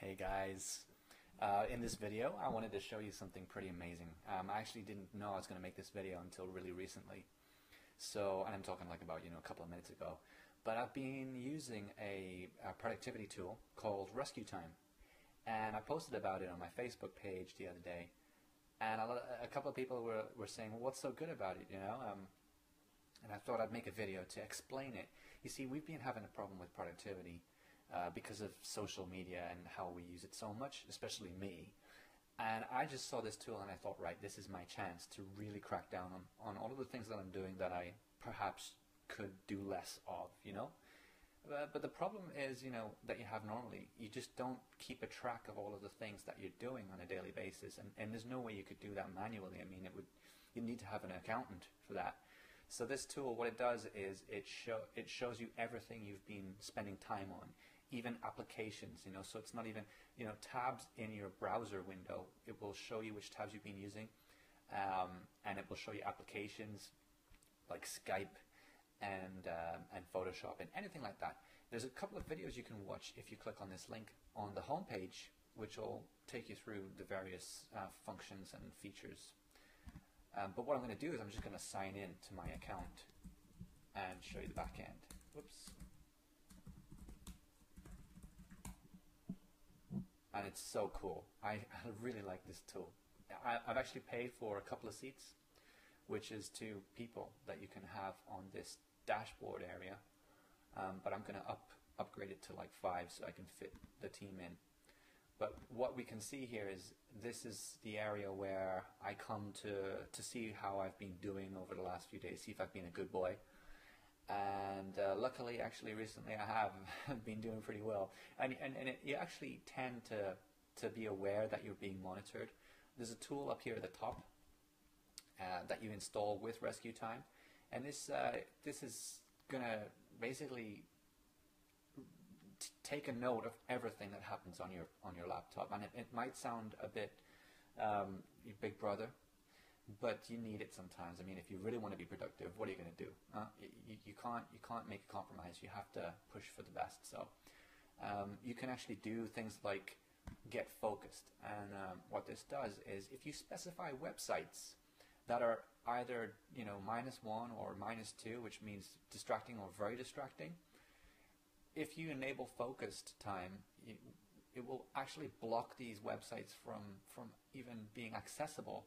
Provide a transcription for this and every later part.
Hey guys, in this video I wanted to show you something pretty amazing. I actually didn't know I was going to make this video until really recently. And I'm talking like about a couple of minutes ago. But I've been using a productivity tool called Rescue Time, and I posted about it on my Facebook page the other day. And a couple of people were saying, well, what's so good about it, And I thought I'd make a video to explain it. You see, we've been having a problem with productivity because of social media and how we use it so much, especially me. And I just saw this tool and I thought, right, this is my chance to really crack down on all of the things that I'm doing that I perhaps could do less of, But the problem is, that you have normally. You just don't keep a track of all of the things that you're doing on a daily basis. And there's no way you could do that manually. I mean, you need to have an accountant for that. So this tool, what it does is it shows you everything you've been spending time on, even applications, so it's not even, tabs in your browser window. It will show you which tabs you've been using, and it will show you applications like Skype and Photoshop and anything like that. There's a couple of videos you can watch if you click on this link on the home page, which will take you through the various functions and features. But what I'm going to do is I'm just going to sign in to my account and show you the back end. Whoops. And it's so cool. I really like this tool. I've actually paid for a couple of seats, which is 2 people that you can have on this dashboard area. But I'm going to upgrade it to like 5 so I can fit the team in. But what we can see here is this is the area where I come to see how I've been doing over the last few days, see if I've been a good boy. And luckily, actually, recently I have been doing pretty well. You actually tend to be aware that you're being monitored. There's a tool up here at the top that you install with Rescue Time, and this is gonna basically take a note of everything that happens on your laptop. And it might sound a bit your big brother, but you need it sometimes. I mean, if you really want to be productive, what are you going to do? You can't make a compromise. You have to push for the best. So you can actually do things like get focused. And what this does is if you specify websites that are either -1 or -2, which means distracting or very distracting, if you enable focused time, it will actually block these websites from even being accessible.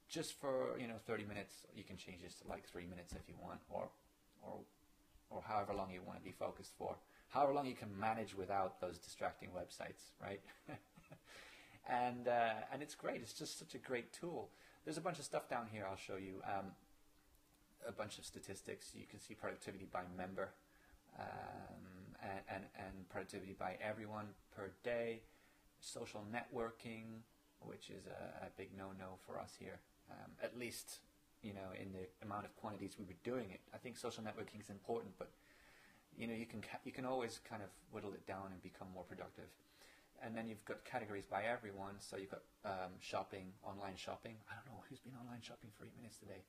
Just for 30 minutes. You can change this to like 3 minutes if you want, or however long you want to be focused for. However long you can manage without those distracting websites, right? And it's great. It's just such a great tool. There's a bunch of stuff down here. I'll show you a bunch of statistics. You can see productivity by member. And productivity by everyone per day, social networking, which is a big no-no for us here, at least in the amount of quantities we were doing it. I think social networking is important, but you can always kind of whittle it down and become more productive. And then you've got categories by everyone. So you've got shopping, online shopping. I don't know who's been online shopping for 8 minutes today.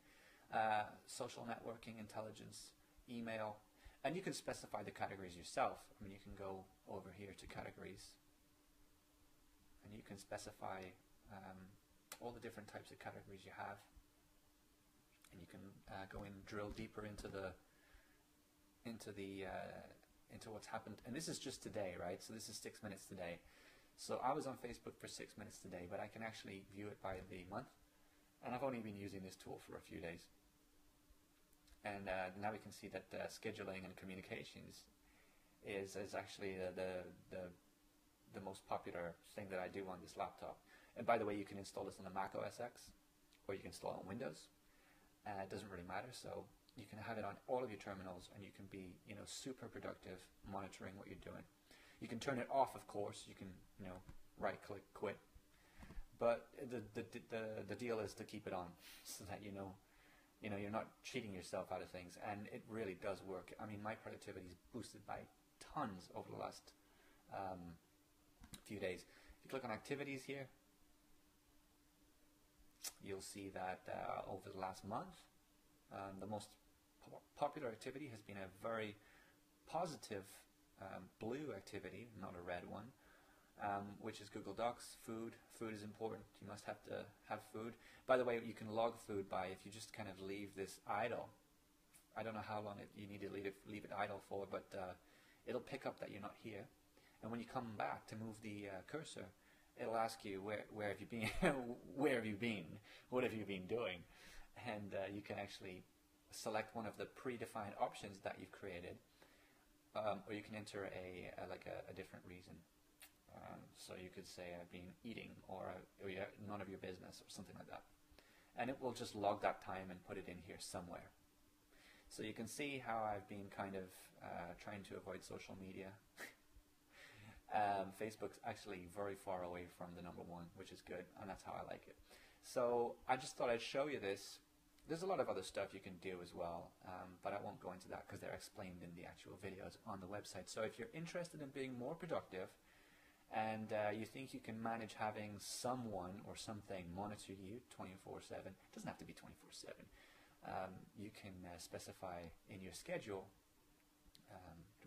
Social networking, intelligence, email. And you can specify the categories yourself. I mean, you can go over here to categories, and you can specify all the different types of categories you have. And you can go in and drill deeper into what's happened. And this is just today, right? So this is 6 minutes today. So I was on Facebook for 6 minutes today, but I can actually view it by the month. And I've only been using this tool for a few days. And now we can see that scheduling and communications is actually the most popular thing that I do on this laptop. And by the way, you can install this on the Mac OS X, or you can install it on Windows. It doesn't really matter. So you can have it on all of your terminals, and you can be super productive monitoring what you're doing. You can turn it off, of course. You can right-click quit. But the deal is to keep it on so that you're not cheating yourself out of things, and it really does work. I mean, my productivity is boosted by tons over the last few days. If you click on activities here, you'll see that over the last month, the most popular activity has been a very positive blue activity, not a red one. which is Google Docs. Food. Food is important. You must have to have food. By the way, you can log food by if you just kind of leave this idle. I don't know how long you need to leave it idle for, but it'll pick up that you're not here. And when you come back to move the cursor, it'll ask you where have you been, where have you been, what have you been doing, and you can actually select one of the predefined options that you've created, or you can enter a different reason. So you could say I've been eating, or none of your business, or something like that, and it will just log that time and put it in here somewhere. So you can see how I've been kind of trying to avoid social media. Facebook's actually very far away from the #1, which is good, and that's how I like it. So I just thought I'd show you this. There's a lot of other stuff you can do as well, but I won't go into that because they're explained in the actual videos on the website. So if you're interested in being more productive and you think you can manage having someone or something monitor you 24/7, it doesn't have to be 24/7. You can specify in your schedule.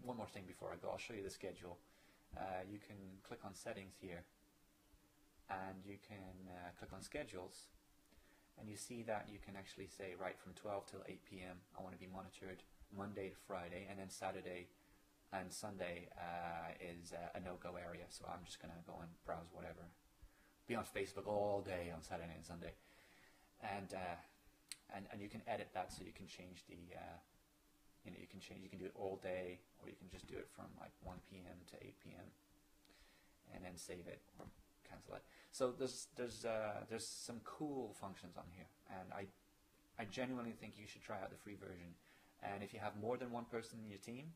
One more thing before I go, I'll show you the schedule. You can click on settings here, and you can click on schedules, and you see that you can actually say right from 12 till 8 p.m. I want to be monitored Monday to Friday, and then Saturday and Sunday is a no-go area, so I'm just going to go and browse whatever. Be on Facebook all day on Saturday and Sunday, and you can edit that so you can change the you can do it all day, or you can just do it from like 1 p.m. to 8 p.m. and then save it or cancel it. So there's some cool functions on here, and I genuinely think you should try out the free version. And if you have more than one person in your team,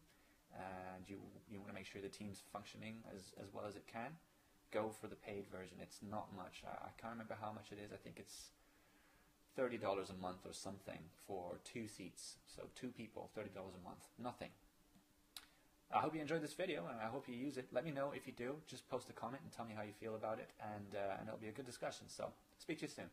and you want to make sure the team's functioning as well as it can, go for the paid version. It's not much. I can't remember how much it is. I think it's $30 a month or something for 2 seats. So 2 people, $30 a month. Nothing. I hope you enjoyed this video, and I hope you use it. Let me know if you do. Just post a comment and tell me how you feel about it, and it'll be a good discussion. So speak to you soon.